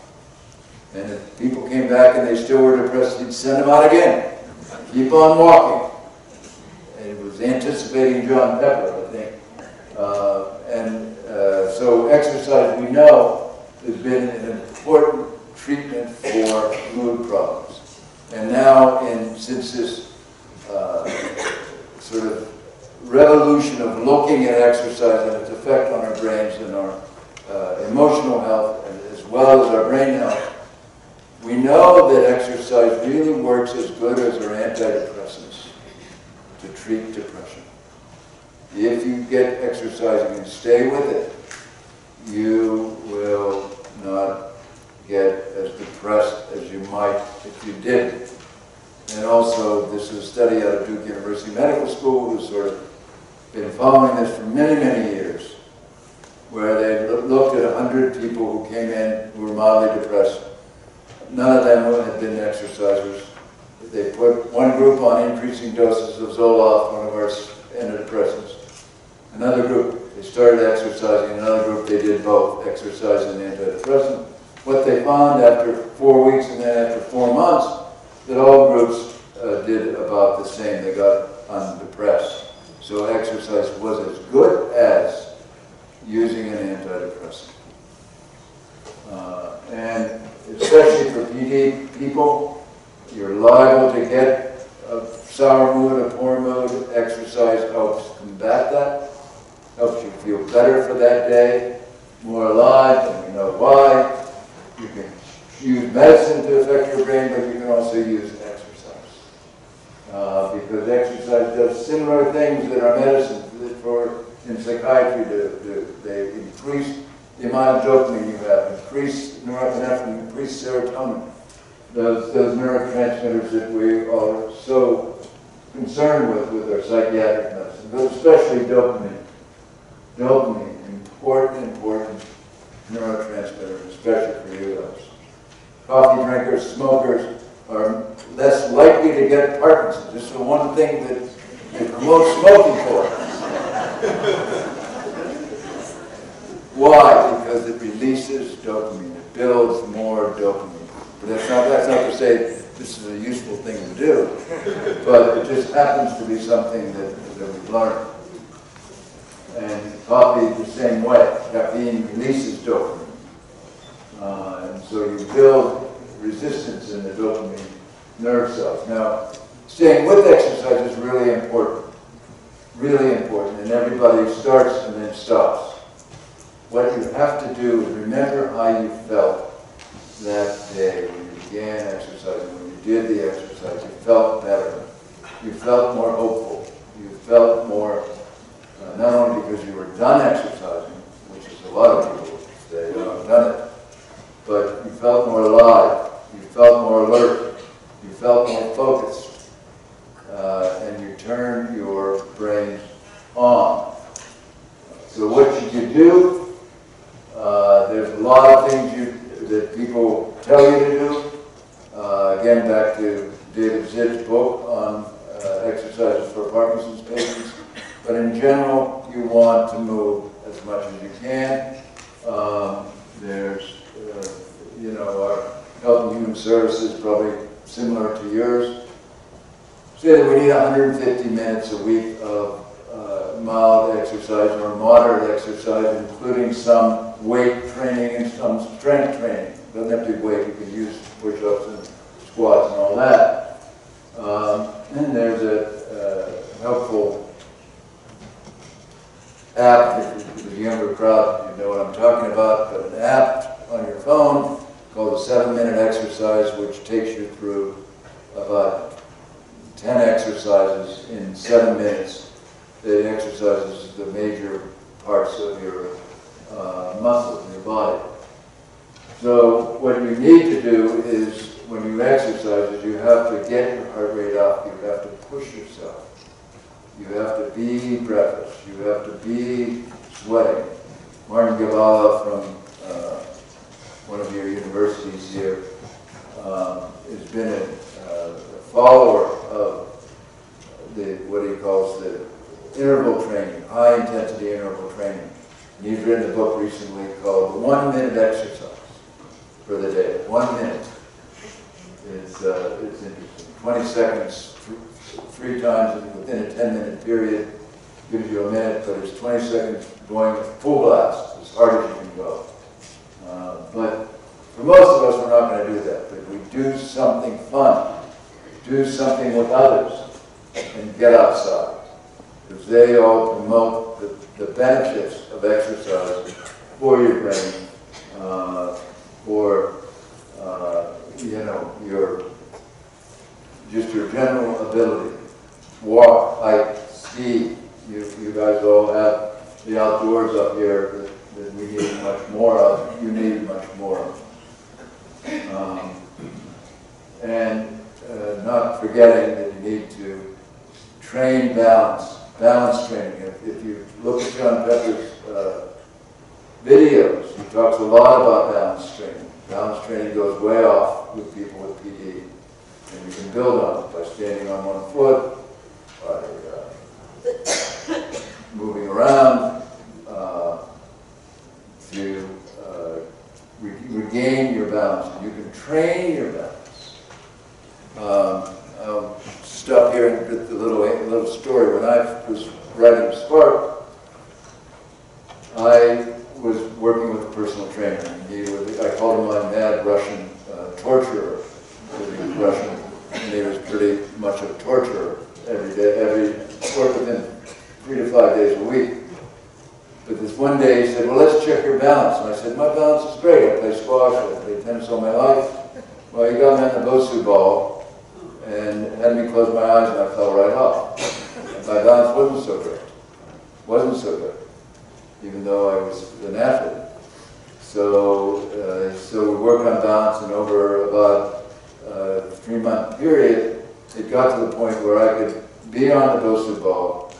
And if people came back and they still were depressed, he'd send them out again. Keep on walking. And he was anticipating John Pepper, I think. So exercise, we know, has been an important treatment for mood problems. And now, since this sort of revolution of looking at exercise and its effect on our brains and our emotional health, as well as our brain health, we know that exercise really works as good as our antidepressants to treat depression. If you get exercising and stay with it, you will not get as depressed as you might if you didn't. And also, this is a study out of Duke University Medical School who's sort of been following this for many, many years, where they looked at 100 people who came in who were mildly depressed. None of them had been exercisers. They put one group on increasing doses of Zoloft, one of our antidepressants. Another group, they started exercising. Another group, they did both, exercise and antidepressant. What they found after 4 weeks and then after 4 months, that all groups did about the same. They got undepressed. So exercise was as good as using an antidepressant. And especially for PD people, you're liable to get a sour mood, a poor mood. Exercise helps combat that, helps you feel better for that day, more alive, and we know why. You can use medicine to affect your brain, but you can also use exercise. Because exercise does similar things that our medicine in psychiatry do. They increase the amount of dopamine you have, increase norepinephrine, increase serotonin, those neurotransmitters that we are so concerned with our psychiatric medicine, but especially dopamine. Dopamine, important neurotransmitter, especially for you guys. Coffee drinkers, smokers are less likely to get Parkinson's. This is the one thing that they promote smoking for. Why? Because it releases dopamine. It builds more dopamine. But that's not to say this is a useful thing to do, but it just happens to be something that we've learned. And coffee the same way. Caffeine releases dopamine. And so you build resistance in the dopamine nerve cells. Now, staying with exercise is really important. Really important. And everybody starts and then stops. What you have to do is remember how you felt that day when you began exercising, when you did the exercise. You felt better. You felt more hopeful. You felt more, not only because you were done exercising, which is a lot of people say, oh, I've done it, but you felt more alive. You felt more alert. You felt more focused. And you turned your brain on. So what should you do? There's a lot of things that people tell you to do. Again, back to David Zitt's book on exercises for Parkinson's patients. But in general, you want to move as much as you can. There's, our Health and Human Services, probably similar to yours, say that we need 150 minutes a week of mild exercise or moderate exercise, including some weight training and some strength training. Doesn't have to be weight, you can use push-ups and squats and all that. And there's a helpful app, for the younger crowd, you know what I'm talking about, but an app on your phone called the 7-Minute Exercise, which takes you through about 10 exercises in 7 minutes. It exercises the major parts of your muscles in your body. So what you need to do is, when you exercise, is you have to get your heart rate up. You have to push yourself. You have to be breathless. You have to be sweating. Martin Gabala, from called the 1 minute exercise for the day. 1 minute. It's interesting. 20 seconds, 3 times within a 10-minute period gives you a minute, but it's 20 seconds going full blast, as hard as you can go. But for most of us, we're not going to do that. But we do something fun, do something with others, and get outside. Because they all promote the benefits of exercise for your brain, for you know, just your general ability. Walk, hike, ski. You guys all have the outdoors up here that we need much more of. You need much more of. And not forgetting that you need to train balance training. If you look at John Pepper's videos, he talks a lot about balance training. Balance training goes way off with people with PD, and you can build on it by standing on one foot, by moving around, to regain your balance. And you can train your balance. I'll stop here and get the little story. When I was writing Spark, I was working with a personal trainer. I called him my mad Russian torturer. He was Russian, and he was pretty much a torturer every day, work with him 3 to 5 days a week. But this one day he said, well, let's check your balance. And I said, my balance is great. I play squash, I play tennis all my life. Well, he got me on the Bosu ball and had me close my eyes, and I fell right off. And my balance wasn't so great. Wasn't so good, even though I was an athlete. So we worked on balance, and over about a 3-month period, it got to the point where I could be on the Bosu ball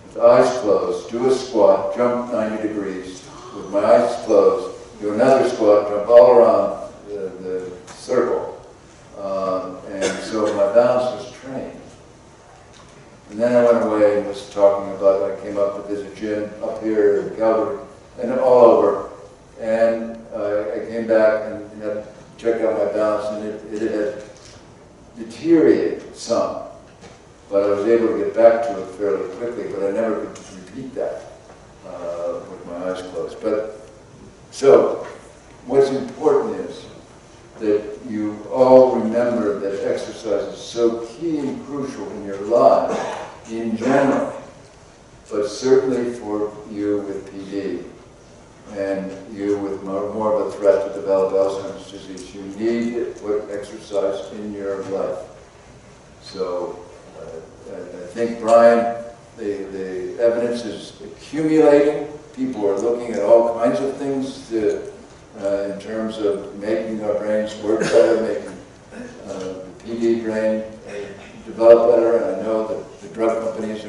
with eyes closed, do a squat, jump 90 degrees, with my eyes closed, do another squat, jump all around the circle. And so my balance was trained. And then I went away and was talking about, I came up, there's a gym up here in Calgary, and all over. And I came back and had checked out my balance, and it had deteriorated some. But I was able to get back to it fairly quickly, but I never could repeat that with my eyes closed. So what's important is that you all remember that exercise is so key and crucial in your life in general, but certainly for you with PD and you with more of a threat to develop Alzheimer's disease. You need to put exercise in your life. So I think, Brian, the evidence is accumulating. People are looking at all kinds of things in terms of making our brains work better, making the PD brain develop better. And I know that the drug companies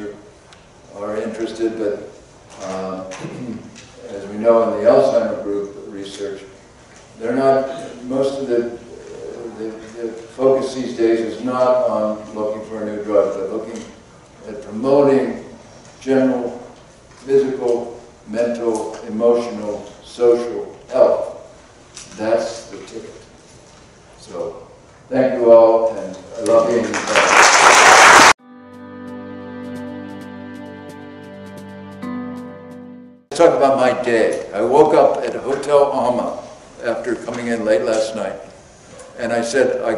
are interested, but as we know in the Alzheimer group research, they're not, most of the focus these days is not on looking for a new drug, but looking at promoting general physical, mental, emotional, social health. That's the ticket. So, thank you all, and I love being in class. Let's talk about my day. I woke up at Hotel Alma after coming in late last night. And I said, I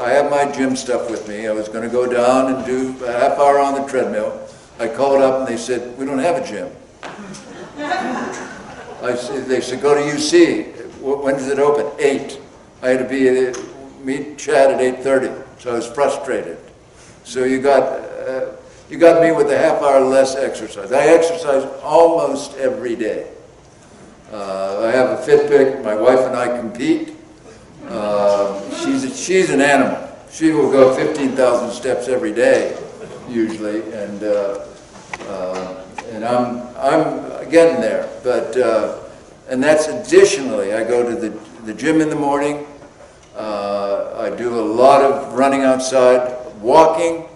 have my gym stuff with me. I was going to go down and do a half hour on the treadmill. I called up and they said, we don't have a gym. They said, go to UC. When does it open? 8. I had to meet Chad at 8:30, so I was frustrated. So you got me with a half hour less exercise. I exercise almost every day. I have a Fitbit. My wife and I compete. She's an animal. She will go 15,000 steps every day, usually, and I'm getting there. But and that's additionally, I go to the gym in the morning. I do a lot of running outside. Walking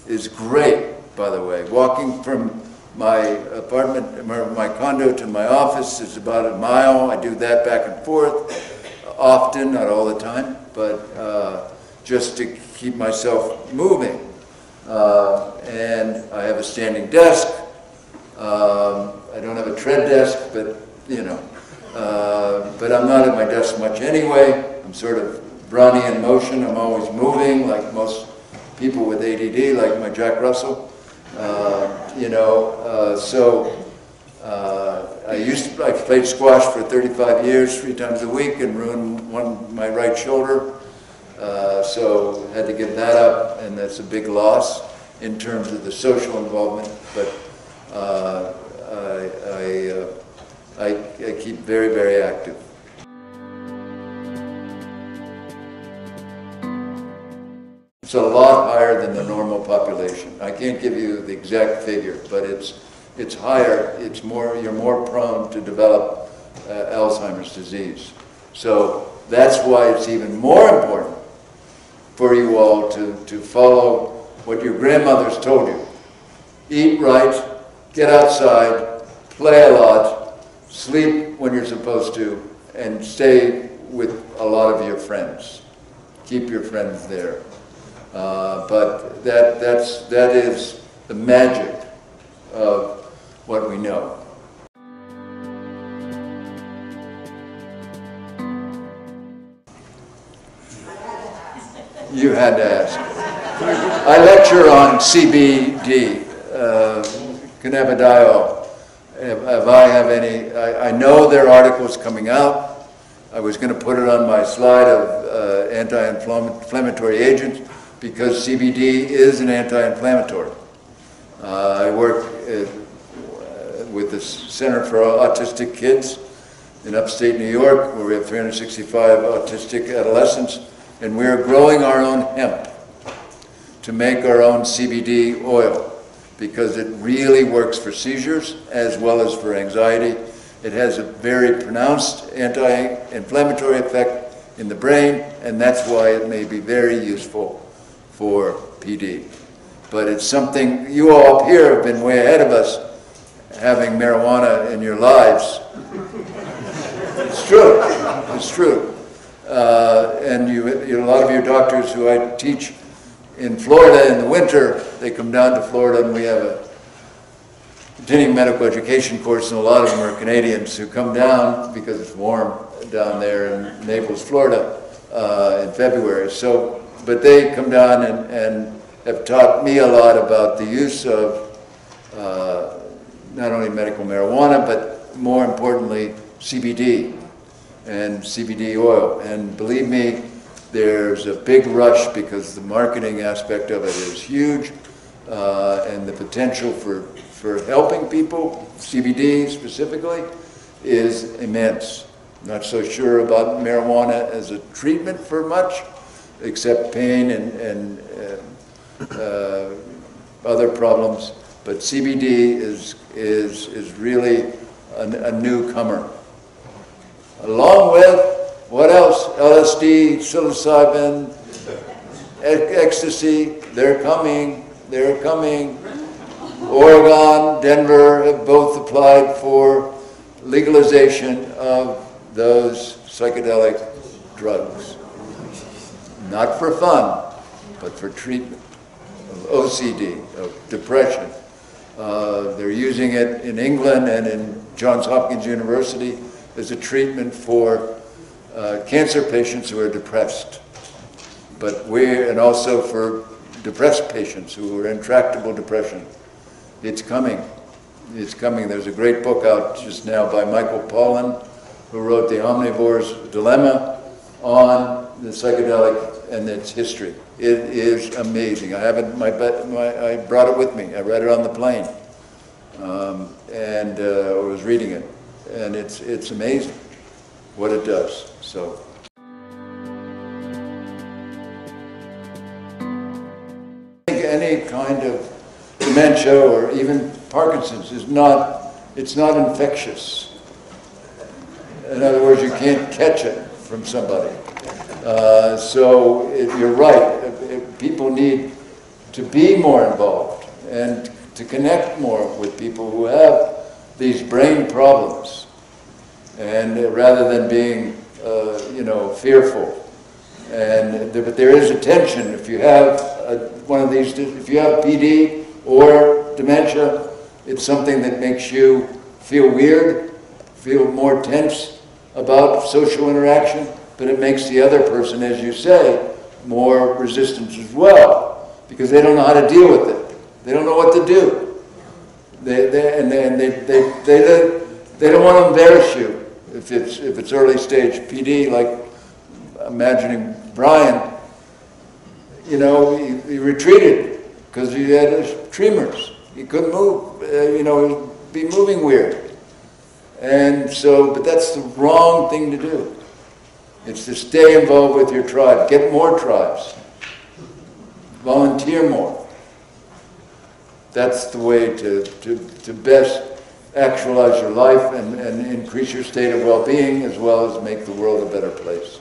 is great, by the way. Walking from my apartment, my condo to my office is about a mile. I do that back and forth often, not all the time, but just to keep myself moving. And I have a standing desk. I don't have a tread desk, but you know, but I'm not at my desk much anyway. I'm sort of Brownian motion. I'm always moving, like most people with ADD, like my Jack Russell. You know, I played squash for 35 years, 3 times a week, and ruined my right shoulder. So had to give that up, and that's a big loss in terms of the social involvement. But I keep very, very active. It's a lot higher than the normal population. I can't give you the exact figure, but it's higher. It's more. You're more prone to develop Alzheimer's disease. So that's why it's even more important for you all to follow what your grandmothers told you. Eat right, get outside, play a lot, sleep when you're supposed to, and stay with a lot of your friends. Keep your friends there. But that is the magic of what we know. You had to ask. I lecture on CBD, cannabidiol. If I have any, I know there are articles coming out. I was going to put it on my slide of anti-inflammatory agents, because CBD is an anti-inflammatory. I work with the Center for Autistic Kids in upstate New York, where we have 365 autistic adolescents, and we're growing our own hemp to make our own CBD oil, because it really works for seizures as well as for anxiety. It has a very pronounced anti-inflammatory effect in the brain, and that's why it may be very useful for PD. But it's something, you all up here have been way ahead of us, having marijuana in your lives. It's true, it's true. And a lot of your doctors who I teach in Florida in the winter, they come down to Florida, and we have a continuing medical education course, and a lot of them are Canadians who come down because it's warm down there in Naples, Florida in February. So, but they come down and have taught me a lot about the use of not only medical marijuana, but more importantly, CBD and CBD oil. And believe me, there's a big rush because the marketing aspect of it is huge, and the potential for helping people, CBD specifically, is immense. Not so sure about marijuana as a treatment for much, except pain and other problems, but CBD is really a newcomer. Along with, what else? LSD, psilocybin, ecstasy, they're coming, they're coming. Oregon, Denver have both applied for legalization of those psychedelic drugs. Not for fun, but for treatment of OCD, of depression. They're using it in England and in Johns Hopkins University as a treatment for cancer patients who are depressed. And also for depressed patients who are intractable depression. It's coming. It's coming. There's a great book out just now by Michael Pollan, who wrote The Omnivore's Dilemma on the psychedelic and its history. It is amazing. I have it. I brought it with me. I read it on the plane, and I was reading it, and it's amazing what it does. So. Any kind of dementia or even Parkinson's it's not infectious. In other words, you can't catch it from somebody. So you're right. People need to be more involved and to connect more with people who have these brain problems, and rather than being, you know, fearful. And but there is a tension. If you have one of these, if you have PD or dementia, it's something that makes you feel weird, feel more tense about social interaction, but it makes the other person, as you say, more resistant as well, because they don't know how to deal with it. They don't know what to do. They don't want to embarrass you if it's early stage PD, like imagining Brian, you know, he retreated because he had tremors. He couldn't move, you know, he'd be moving weird. And so, but that's the wrong thing to do. It's to stay involved with your tribe. Get more tribes. Volunteer more. That's the way to best actualize your life and increase your state of well-being, as well as make the world a better place.